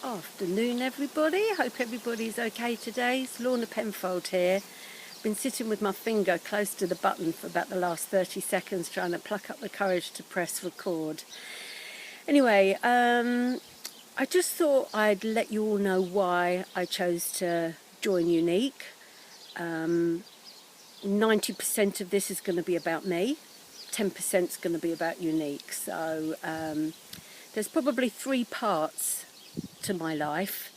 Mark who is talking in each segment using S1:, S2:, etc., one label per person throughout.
S1: Afternoon everybody, hope everybody's okay today. It's Lorna Penfold here. Been sitting with my finger close to the button for about the last 30 seconds trying to pluck up the courage to press record. Anyway, I just thought I'd let you all know why I chose to join Younique. 90% of this is going to be about me, 10% is going to be about Younique. So there's probably 3 parts to my life.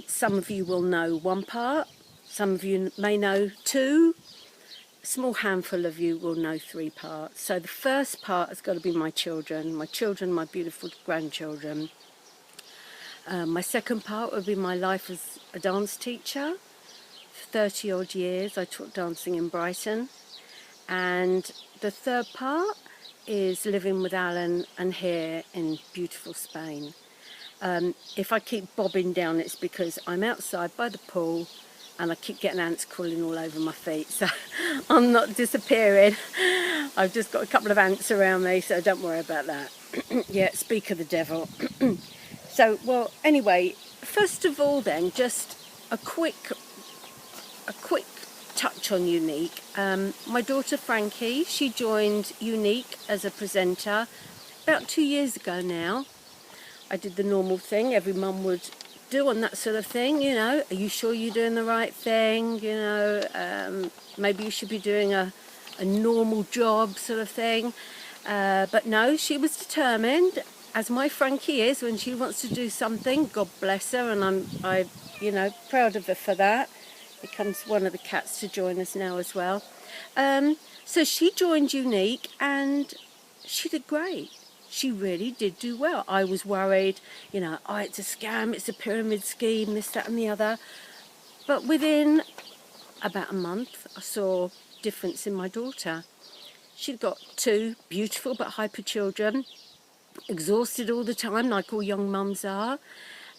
S1: Some of you will know 1 part, some of you may know 2, a small handful of you will know 3 parts. So the first part has got to be my children, my beautiful grandchildren. My second part would be my life as a dance teacher. For 30 odd years I taught dancing in Brighton. And the third part is living with Alan and here in beautiful Spain. If I keep bobbing down, it's because I'm outside by the pool and I keep getting ants crawling all over my feet, so I'm not disappearing. I've just got a couple of ants around me, so don't worry about that. Yeah, speak of the devil. So, well, anyway, first of all then, just a quick touch on Younique. My daughter Frankie, she joined Younique as a presenter about 2 years ago now. I did the normal thing every mum would do on that sort of thing, you know, are you sure you're doing the right thing, you know, maybe you should be doing a normal job sort of thing. But no, she was determined, as my Frankie is, when she wants to do something, God bless her, and I'm you know, proud of her for that. Here comes one of the cats to join us now as well. So she joined Younique and she did great. She really did do well. I was worried, you know, oh, it's a scam, it's a pyramid scheme, this, that and the other. But within about a month, I saw difference in my daughter. She'd got 2 beautiful but hyper children, exhausted all the time, like all young mums are.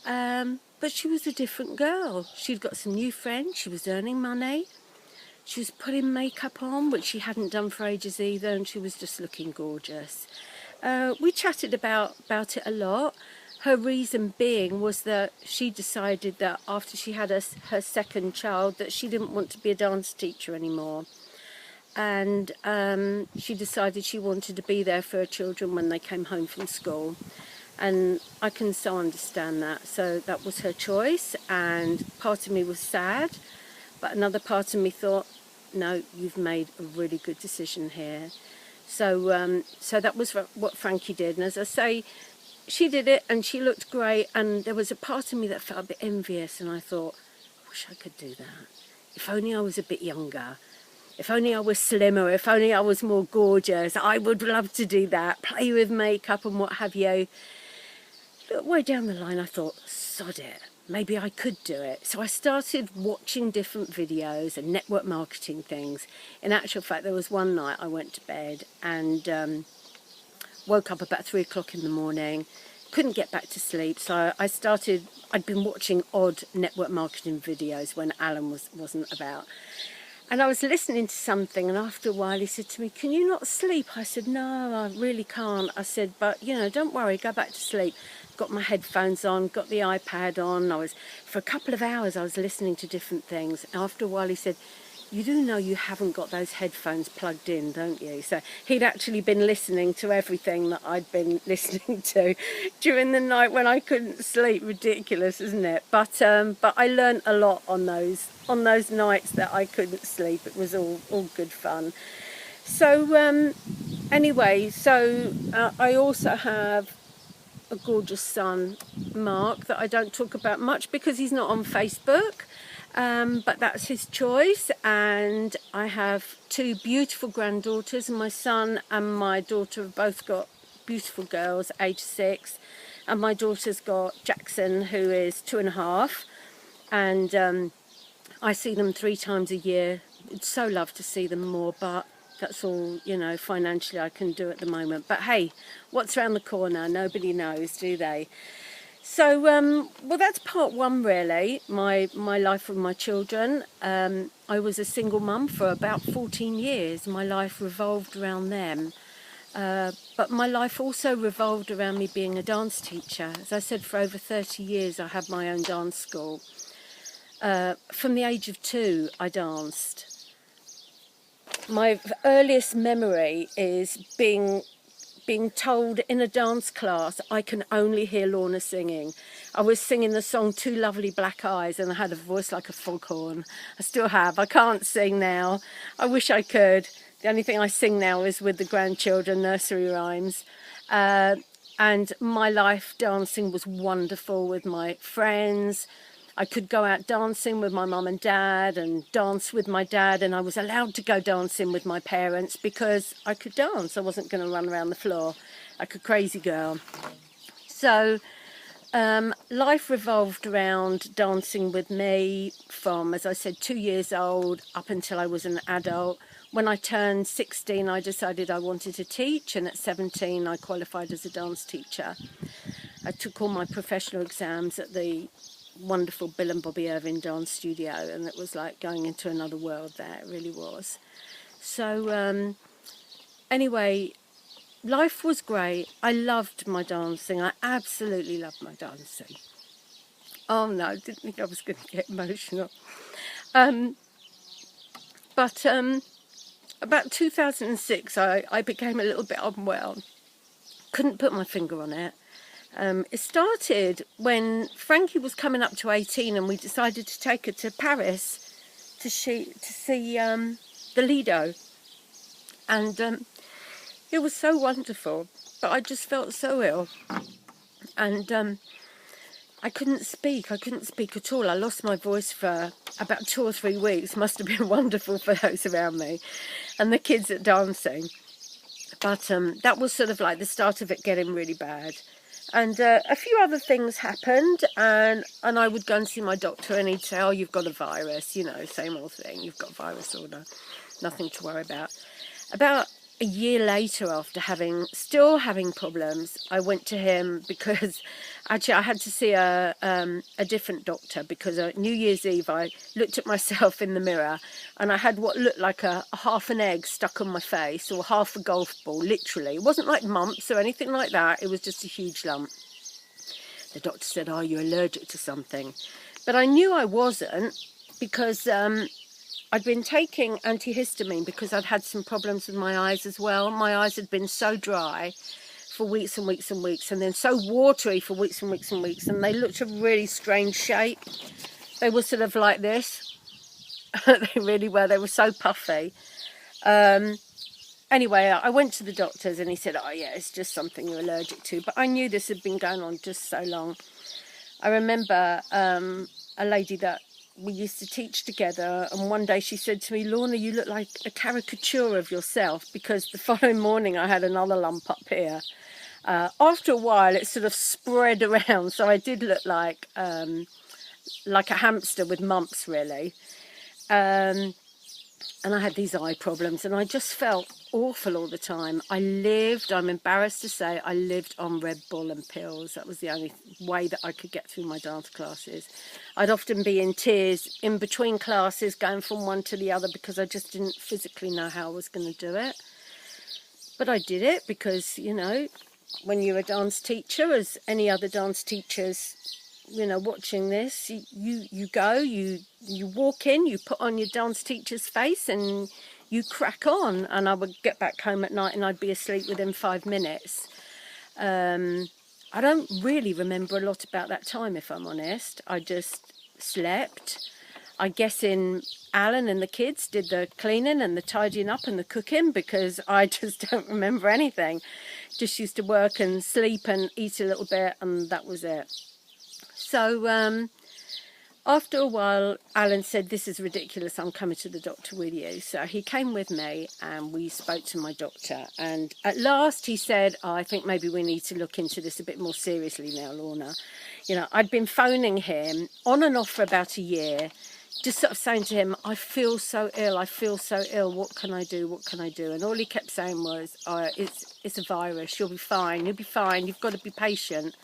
S1: But she was a different girl. She'd got some new friends, she was earning money. She was putting makeup on, which she hadn't done for ages either, and she was just looking gorgeous. We chatted about it a lot. Her reason being was that she decided that after she had her second child that she didn't want to be a dance teacher anymore. And she decided she wanted to be there for her children when they came home from school. And I can so understand that. So that was her choice, and part of me was sad, but another part of me thought, no, you've made a really good decision here. So so that was what Frankie did, and as I say, she did it and she looked great, and there was a part of me that felt a bit envious, and I thought, I wish I could do that. If only I was a bit younger, if only I was slimmer, if only I was more gorgeous, I would love to do that, play with makeup and what have you. But way down the line I thought, sod it, maybe I could do it. So I started watching different videos and network marketing things. In actual fact, there was one night I went to bed and woke up about 3 o'clock in the morning, couldn't get back to sleep. So I'd been watching odd network marketing videos when Alan wasn't about. And I was listening to something, and after a while he said to me, can you not sleep? I said, no, I really can't. I said, but, you know, don't worry, go back to sleep. Got my headphones on, got the iPad on. For a couple of hours I was listening to different things. After a while he said, you do know you haven't got those headphones plugged in, don't you? So he'd actually been listening to everything that I'd been listening to during the night when I couldn't sleep. Ridiculous, isn't it? But I learned a lot on those nights that I couldn't sleep. It was all good fun. So anyway, so I also have a gorgeous son, Mark, that I don't talk about much because he's not on Facebook. But that's his choice, and I have 2 beautiful granddaughters, and my son and my daughter have both got beautiful girls, age 6, and my daughter's got Jackson, who is 2.5, and I see them 3 times a year. I'd so love to see them more, but that's all, you know, financially I can do at the moment. But hey, what's around the corner? Nobody knows, do they? So, well, that's part 1 really, my life with my children. I was a single mum for about 14 years. My life revolved around them. But my life also revolved around me being a dance teacher. As I said, for over 30 years I had my own dance school. From the age of 2 I danced. My earliest memory is being told in a dance class I can only hear Lorna singing. I was singing the song Two Lovely Black Eyes, and I had a voice like a foghorn. I still have. I can't sing now. I wish I could. The only thing I sing now is with the grandchildren, nursery rhymes. And my life dancing was wonderful with my friends. I could go out dancing with my mum and dad and dance with my dad, and I was allowed to go dancing with my parents because I could dance. I wasn't going to run around the floor like a crazy girl. So life revolved around dancing with me from, as I said, 2 years old up until I was an adult. When I turned 16, I decided I wanted to teach, and at 17 I qualified as a dance teacher. I took all my professional exams at the wonderful Bill and Bobby Irving dance studio, and it was like going into another world there. It really was. So anyway, life was great. I loved my dancing. I absolutely loved my dancing. Oh no, I didn't think I was going to get emotional. But about 2006 I became a little bit unwell. Couldn't put my finger on it. It started when Frankie was coming up to 18, and we decided to take her to Paris to see the Lido, and it was so wonderful, but I just felt so ill, and I couldn't speak at all. I lost my voice for about 2 or 3 weeks. Must have been wonderful for those around me and the kids at dancing, but that was sort of like the start of it getting really bad. And a few other things happened, and I would go and see my doctor, and he'd say, oh, you've got a virus, you know, same old thing, you've got virus order, nothing to worry about. About a year later, after still having problems, I went to him because actually I had to see a different doctor, because at New Year's Eve I looked at myself in the mirror and I had what looked like a half an egg stuck on my face, or half a golf ball, literally. It wasn't like mumps or anything like that, it was just a huge lump. The doctor said, oh, you're allergic to something. But I knew I wasn't, because I'd been taking antihistamine because I'd had some problems with my eyes as well. My eyes had been so dry for weeks and weeks and weeks, and then so watery for weeks and weeks and weeks, and they looked a really strange shape. They were sort of like this. They really were. They were so puffy. Anyway, I went to the doctors and he said, oh yeah, it's just something you're allergic to. But I knew this had been going on just so long. I remember a lady that we used to teach together, and one day she said to me, Lorna, you look like a caricature of yourself, because the following morning I had another lump up here. After a while it sort of spread around, so I did look like a hamster with mumps, really. And I had these eye problems, and I just felt awful all the time. I'm embarrassed to say, I lived on Red Bull and pills. That was the only way that I could get through my dance classes. I'd often be in tears in between classes, going from one to the other, because I just didn't physically know how I was going to do it. But I did it because, you know, when you're a dance teacher, as any other dance teachers, you know, watching this, you go, you walk in, you put on your dance teacher's face and you crack on. And I would get back home at night and I'd be asleep within 5 minutes. I don't really remember a lot about that time, if I'm honest. I just slept. I guess Alan and the kids did the cleaning and the tidying up and the cooking, because I just don't remember anything. Just used to work and sleep and eat a little bit, and that was it. So after a while, Alan said, this is ridiculous, I'm coming to the doctor with you. So he came with me and we spoke to my doctor. And at last he said, oh, I think maybe we need to look into this a bit more seriously now, Lorna. You know, I'd been phoning him on and off for about a year, just sort of saying to him, I feel so ill, what can I do, And all he kept saying was, oh, it's a virus, you'll be fine, you've got to be patient.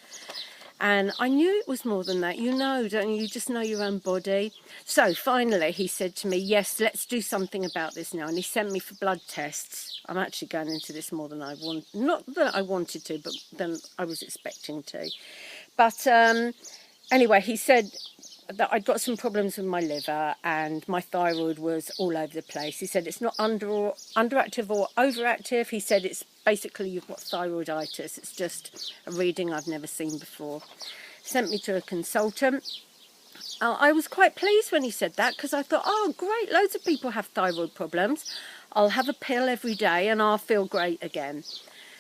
S1: And I knew it was more than that. You know, don't you? You just know your own body. So finally he said to me, yes, let's do something about this now. And he sent me for blood tests. I'm actually going into this more than I want, not that I wanted to, but than I was expecting to. But anyway, he said that I'd got some problems with my liver and my thyroid was all over the place. He said it's not underactive or overactive. He said it's basically you've got thyroiditis. It's just a reading I've never seen before. Sent me to a consultant. I was quite pleased when he said that, because I thought, oh great, loads of people have thyroid problems. I'll have a pill every day and I'll feel great again.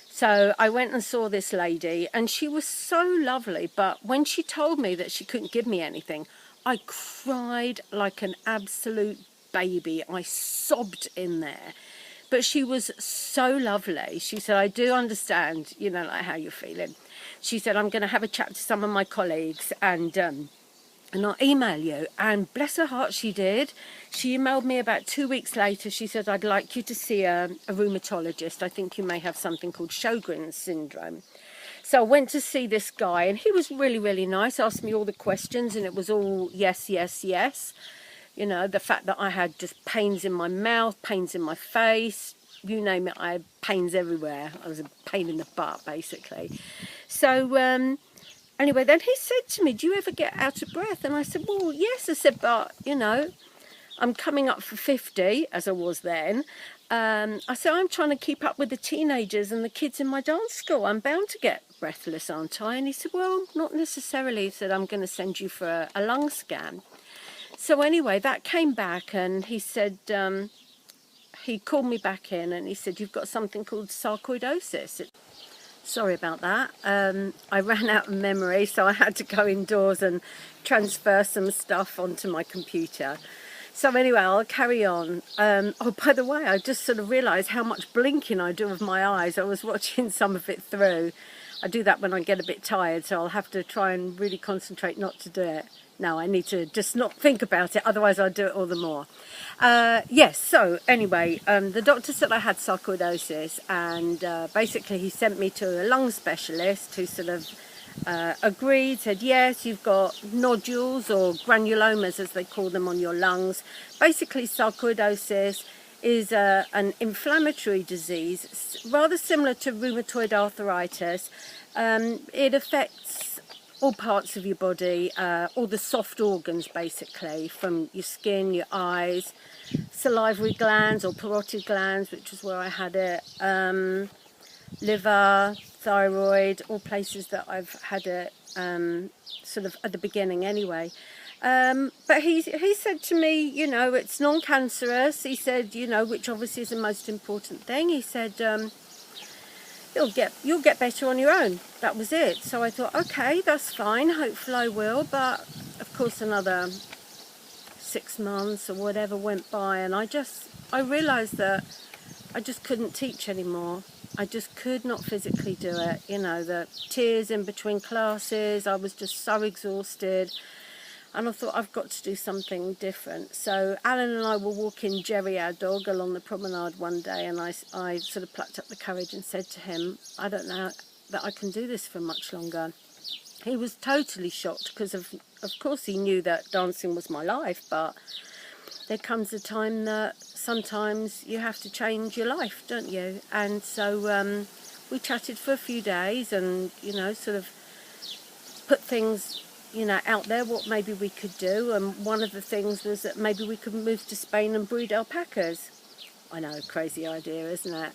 S1: So I went and saw this lady, and she was so lovely, but when she told me that she couldn't give me anything, I cried like an absolute baby. I sobbed in there. But she was so lovely. She said, I do understand, you know, like how you're feeling. She said, I'm going to have a chat to some of my colleagues and I'll email you. And bless her heart, she did. She emailed me about 2 weeks later. She said, I'd like you to see a rheumatologist. I think you may have something called Sjogren's syndrome. So I went to see this guy, and he was really, really nice. Asked me all the questions, and it was all yes, yes, yes. You know, the fact that I had just pains in my mouth, pains in my face, you name it, I had pains everywhere. I was a pain in the butt, basically. So anyway, then he said to me, do you ever get out of breath? And I said, well, yes. I said, but, you know, I'm coming up for 50, as I was then. I said, I'm trying to keep up with the teenagers and the kids in my dance school. I'm bound to get breathless, aren't I? And he said, well, not necessarily. He said, I'm going to send you for a lung scan. So anyway, that came back, and he said, he called me back in, and he said, you've got something called sarcoidosis. Sorry about that. I ran out of memory, so I had to go indoors and transfer some stuff onto my computer. So anyway, I'll carry on. Oh, by the way, I just sort of realised how much blinking I do with my eyes. I was watching some of it through. I do that when I get a bit tired, so I'll have to try and really concentrate not to do it. No, I need to just not think about it, otherwise I'll do it all the more. Yes, so anyway, the doctor said I had sarcoidosis, and basically he sent me to a lung specialist who sort of agreed, said yes, you've got nodules or granulomas as they call them on your lungs. Basically sarcoidosis is an inflammatory disease, rather similar to rheumatoid arthritis. It affects all parts of your body, all the soft organs basically, from your skin, your eyes, salivary glands or parotid glands, which is where I had it, liver, thyroid, all places that I've had it sort of at the beginning anyway. But he said to me, you know, it's non-cancerous. He said, you know, which obviously is the most important thing. He said, you'll get better on your own. That was it. So I thought, okay, that's fine. Hopefully I will. But of course, another 6 months or whatever went by, and I realised that I just couldn't teach anymore. I just could not physically do it. You know, the tears in between classes. I was just so exhausted. And I thought, I've got to do something different. So Alan and I were walking Jerry, our dog, along the promenade one day, and I sort of plucked up the courage and said to him, I don't know that I can do this for much longer. He was totally shocked, because of course he knew that dancing was my life, but there comes a time that sometimes you have to change your life, don't you? And so we chatted for a few days and, you know, sort of put things, you know, out there, what maybe we could do. And one of the things was that maybe we could move to Spain and breed alpacas. I know, crazy idea, isn't it?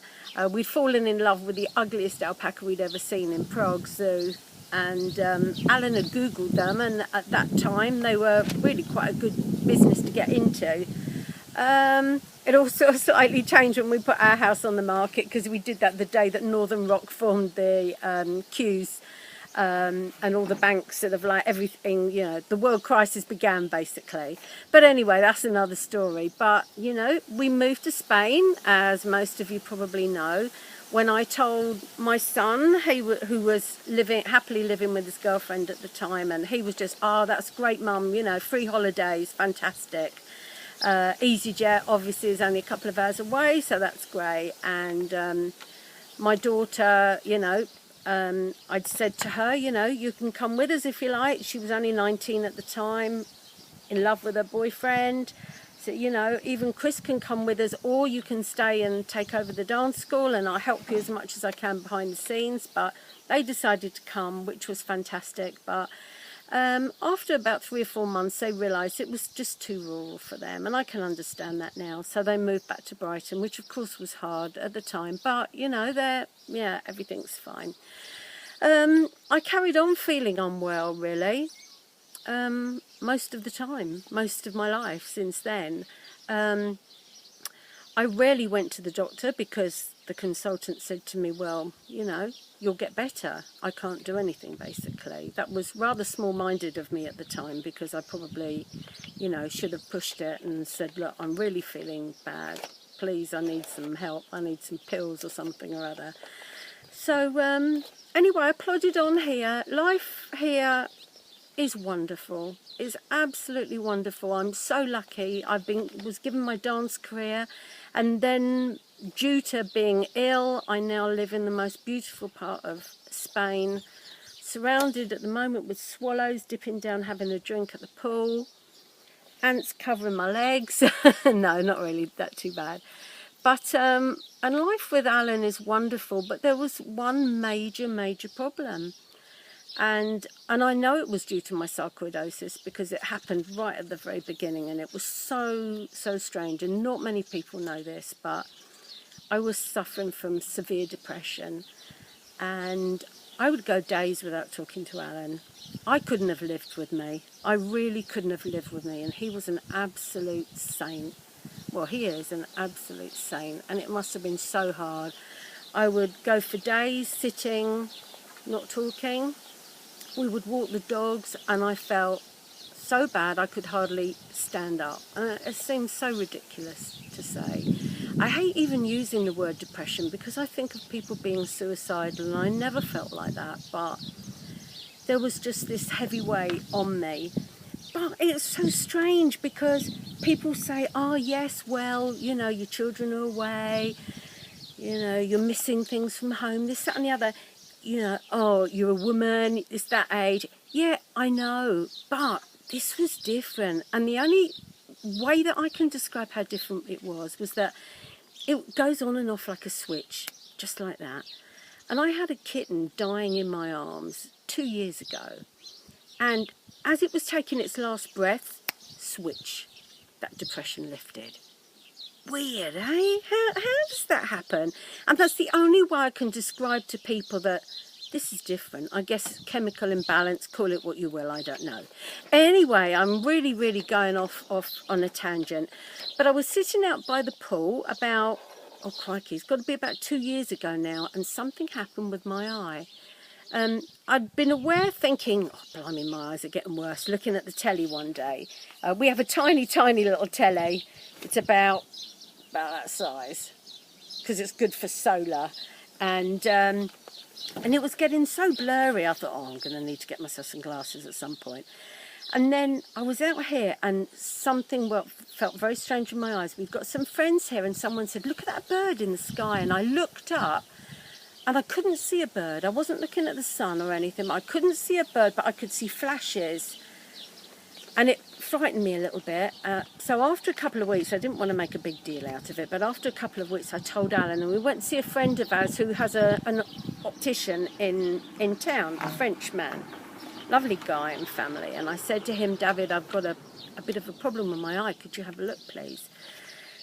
S1: We'd fallen in love with the ugliest alpaca we'd ever seen in Prague Zoo. And Alan had Googled them, and at that time they were really quite a good business to get into. It also slightly changed when we put our house on the market, because we did that the day that Northern Rock formed the queues, and all the banks, sort of like everything, you know, the world crisis began basically. But anyway, that's another story. But, you know, we moved to Spain, as most of you probably know. When I told my son, who was happily living with his girlfriend at the time, and he was just, oh, that's great, Mum, you know, free holidays, fantastic. EasyJet obviously is only a couple of hours away, so that's great. And my daughter, you know, I'd said to her, you know, you can come with us if you like. She was only 19 at the time, in love with her boyfriend. So, you know, even Chris can come with us, or you can stay and take over the dance school and I'll help you as much as I can behind the scenes. But they decided to come, which was fantastic. But after about 3 or 4 months, they realised it was just too rural for them, and I can understand that now. So they moved back to Brighton, which of course was hard at the time, but you know, yeah, everything's fine. I carried on feeling unwell, really, most of the time, most of my life since then. I rarely went to the doctor because the consultant said to me, well, you know, you'll get better. I can't do anything, basically. That was rather small-minded of me at the time, because I probably, you know, should have pushed it and said, look, I'm really feeling bad. Please, I need some help. I need some pills or something or other. So anyway, I plodded on here. Life here is wonderful. It's absolutely wonderful. I'm so lucky. Was given my dance career, and then due to being ill, I now live in the most beautiful part of Spain, surrounded at the moment with swallows dipping down, having a drink at the pool, ants covering my legs. No, not really that too bad. But and life with Alan is wonderful, but there was one major problem. And I know it was due to my sarcoidosis, because it happened right at the very beginning, and it was so strange, and not many people know this, but I was suffering from severe depression, and I would go days without talking to Alan. I couldn't have lived with me. I really couldn't have lived with me, and he was an absolute saint. Well, he is an absolute saint, and it must have been so hard. I would go for days sitting, not talking. We would walk the dogs, and I felt so bad I could hardly stand up. It seems so ridiculous to say. I hate even using the word depression, because I think of people being suicidal, and I never felt like that, but there was just this heavy weight on me. But it's so strange, because people say, oh yes, well, you know, your children are away, you know, you're missing things from home, this, that and the other. You know, oh, you're a woman, it's that age. Yeah, I know, but this was different. And the only way that I can describe how different it was that it goes on and off like a switch, just like that. And I had a kitten dying in my arms 2 years ago. And as it was taking its last breath, switch, that depression lifted. Weird, eh? How does that happen? And that's the only way I can describe to people that this is different. I guess chemical imbalance, call it what you will, I don't know. Anyway, I'm really going off on a tangent. But I was sitting out by the pool about, oh crikey, it's got to be about 2 years ago now, and something happened with my eye. I'd been aware, thinking, oh blimey, my eyes are getting worse, looking at the telly one day. We have a tiny little telly. It's about that size, because it's good for solar, and it was getting so blurry. I thought, oh, I'm going to need to get myself some glasses at some point. And then I was out here, and something felt very strange in my eyes. We've got some friends here, and someone said, look at that bird in the sky. And I looked up, and I couldn't see a bird. I wasn't looking at the sun or anything. I couldn't see a bird, but I could see flashes. And it frightened me a little bit. So after a couple of weeks, I didn't want to make a big deal out of it, but after a couple of weeks I told Alan, and we went to see a friend of ours who has an optician in town, a French man, lovely guy and family. And I said to him, David, I've got a bit of a problem with my eye, could you have a look please?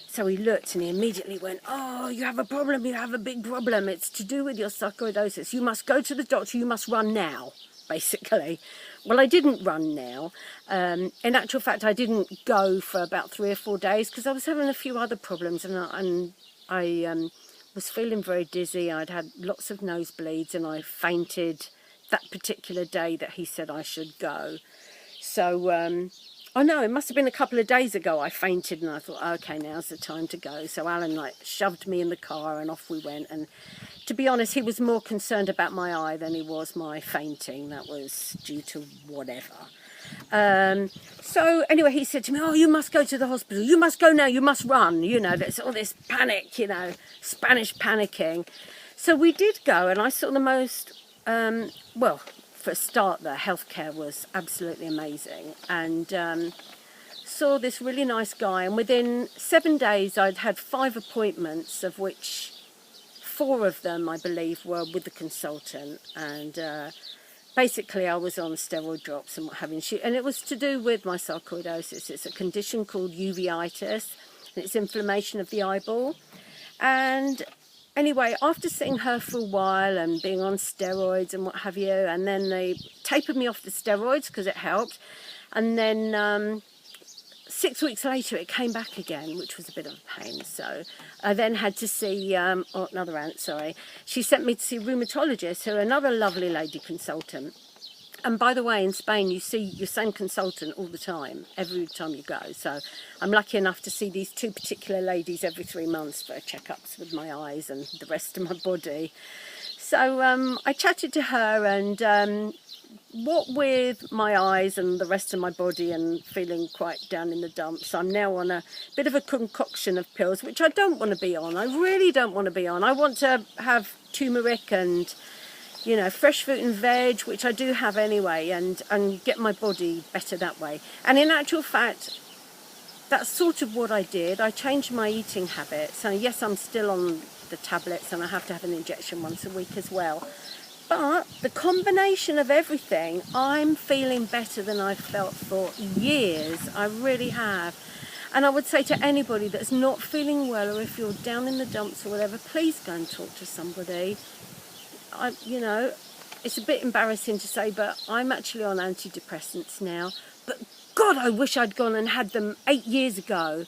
S1: So he looked, and he immediately went, oh, you have a problem, you have a big problem, it's to do with your sarcoidosis, you must go to the doctor, you must run now, basically. Well, I didn't run now. In actual fact, I didn't go for about 3 or 4 days, because I was having a few other problems, and I was feeling very dizzy. I'd had lots of nosebleeds, and I fainted that particular day that he said I should go. So, oh no, it must have been a couple of days ago I fainted, and I thought, okay, now's the time to go. So Alan shoved me in the car, and off we went. And to be honest, he was more concerned about my eye than he was my fainting. That was due to whatever. So anyway, he said to me, oh, you must go to the hospital. You must go now. You must run. You know, there's all this panic, you know, Spanish panicking. So we did go, and I saw the most Well, for a start, the healthcare was absolutely amazing, and saw this really nice guy, and within 7 days I'd had 5 appointments, of which 4 of them, I believe, were with the consultant, and basically I was on steroid drops and what have you, and it was to do with my sarcoidosis. It's a condition called uveitis, and it's inflammation of the eyeball. And anyway, after seeing her for a while and being on steroids and what have you, and then they tapered me off the steroids because it helped, and then 6 weeks later it came back again, which was a bit of a pain. So I then had to see, another aunt, sorry. She sent me to see a rheumatologist, who another lovely lady consultant. And by the way, in Spain, you see your same consultant all the time, every time you go. So I'm lucky enough to see these 2 particular ladies every 3 months for checkups with my eyes and the rest of my body. So I chatted to her, and what with my eyes and the rest of my body and feeling quite down in the dumps, I'm now on a bit of a concoction of pills, which I don't want to be on. I really don't want to be on. I want to have turmeric and, you know, fresh fruit and veg, which I do have anyway, and get my body better that way. And in actual fact, that's sort of what I did. I changed my eating habits. And yes, I'm still on the tablets, and I have to have an injection once a week as well. But the combination of everything, I'm feeling better than I've felt for years. I really have. And I would say to anybody that's not feeling well, or if you're down in the dumps or whatever, please go and talk to somebody. You know, it's a bit embarrassing to say, but I'm actually on antidepressants now. But God, I wish I'd gone and had them 8 years ago.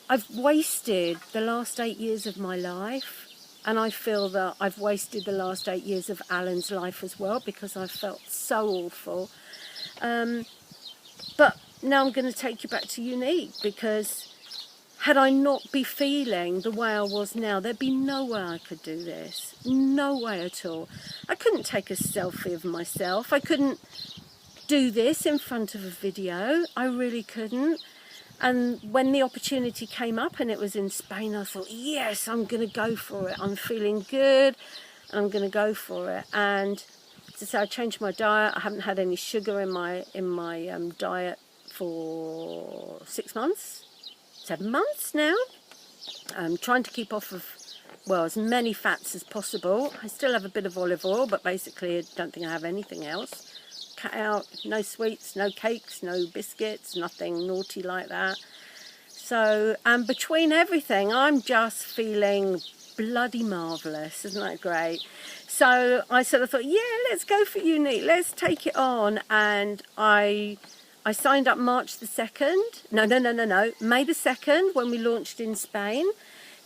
S1: I've wasted the last 8 years of my life. And I feel that I've wasted the last 8 years of Alan's life as well, because I felt so awful. But now I'm going to take you back to Younique, because had I not be feeling the way I was now, there'd be no way I could do this. No way at all. I couldn't take a selfie of myself. I couldn't do this in front of a video. I really couldn't. And when the opportunity came up and it was in Spain, I thought, yes, I'm going to go for it. I'm feeling good, and I'm going to go for it. And so I changed my diet. I haven't had any sugar in my diet for 6 months, 7 months now. I'm trying to keep off of, well, as many fats as possible. I still have a bit of olive oil, but basically I don't think I have anything else. Cut out, no sweets, no cakes, no biscuits, nothing naughty like that. So, and between everything, I'm just feeling bloody marvellous. Isn't that great? So I sort of thought, yeah, let's go for Younique. Let's take it on. And I signed up March the 2nd. No, May the 2nd, when we launched in Spain.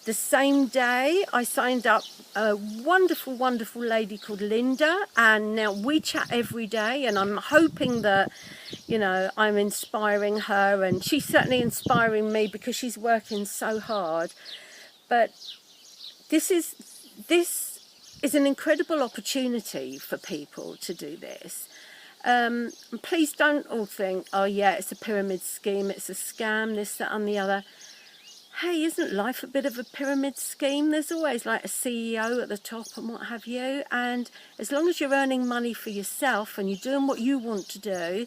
S1: The same day, I signed up a wonderful, wonderful lady called Linda, and now we chat every day, and I'm hoping that, you know, I'm inspiring her, and she's certainly inspiring me because she's working so hard. But this is an incredible opportunity for people to do this. Please don't all think, oh yeah, it's a pyramid scheme, it's a scam, this, that and the other. Hey, isn't life a bit of a pyramid scheme? There's always like a CEO at the top and what have you. And as long as you're earning money for yourself and you're doing what you want to do,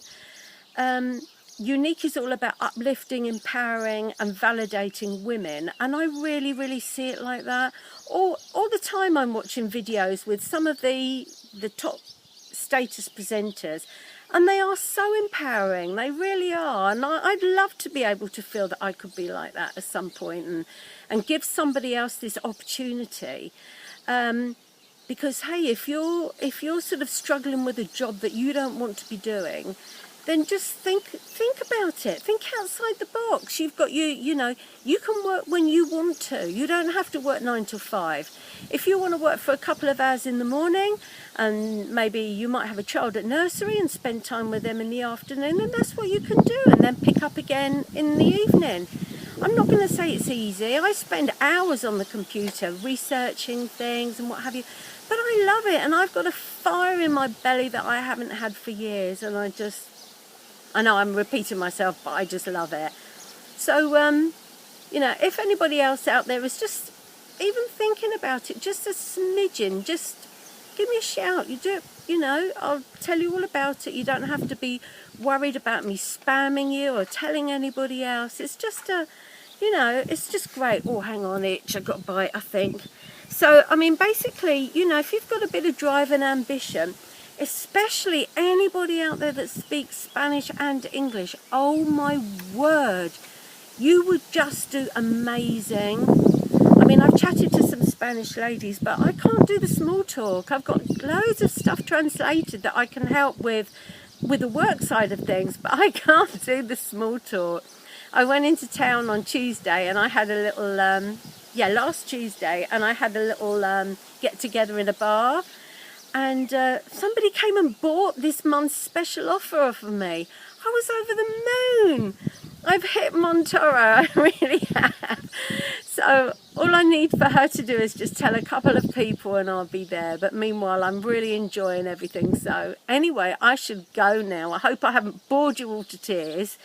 S1: Younique is all about uplifting, empowering and validating women. And I really, really see it like that. All the time I'm watching videos with some of the top status presenters, and they are so empowering, they really are. And I'd love to be able to feel that I could be like that at some point, and give somebody else this opportunity. Because hey, if you're sort of struggling with a job that you don't want to be doing, then just think about it. Think outside the box. You've got you know, you can work when you want to. You don't have to work 9 to 5. If you want to work for a couple of hours in the morning, and maybe you might have a child at nursery and spend time with them in the afternoon, then that's what you can do, and then pick up again in the evening. I'm not going to say it's easy. I spend hours on the computer researching things and what have you, but I love it, and I've got a fire in my belly that I haven't had for years, and I know I'm repeating myself, but I just love it. So, you know, if anybody else out there is just even thinking about it, just a smidgen, just give me a shout. You do, you know, I'll tell you all about it. You don't have to be worried about me spamming you or telling anybody else. It's just a, you know, it's just great. Oh, hang on, itch, I've got a bite, I think. So, I mean, basically, you know, if you've got a bit of drive and ambition, especially anybody out there that speaks Spanish and English, oh my word, you would just do amazing. I mean, I've chatted to some Spanish ladies, but I can't do the small talk. I've got loads of stuff translated that I can help with the work side of things, but I can't do the small talk. I went into town on Tuesday and I had a little, last Tuesday, and I had a little get together in a bar, and somebody came and bought this month's special offer off of me. I was over the moon. I've hit Montoro, I really have. So all I need for her to do is just tell a couple of people and I'll be there. But meanwhile, I'm really enjoying everything. So anyway, I should go now. I hope I haven't bored you all to tears.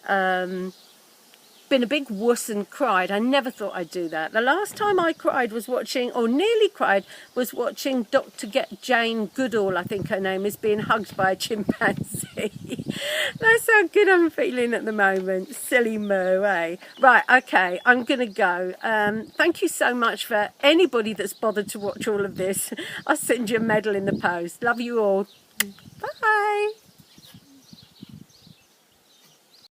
S1: Been a big wuss and cried. I never thought I'd do that. The last time I cried was watching, or nearly cried, was watching Dr. Jane Goodall, I think her name is, being hugged by a chimpanzee. That's how good I'm feeling at the moment. Silly moo, eh? Right, okay, I'm going to go. Thank you so much for anybody that's bothered to watch all of this. I'll send you a medal in the post. Love you all. Bye.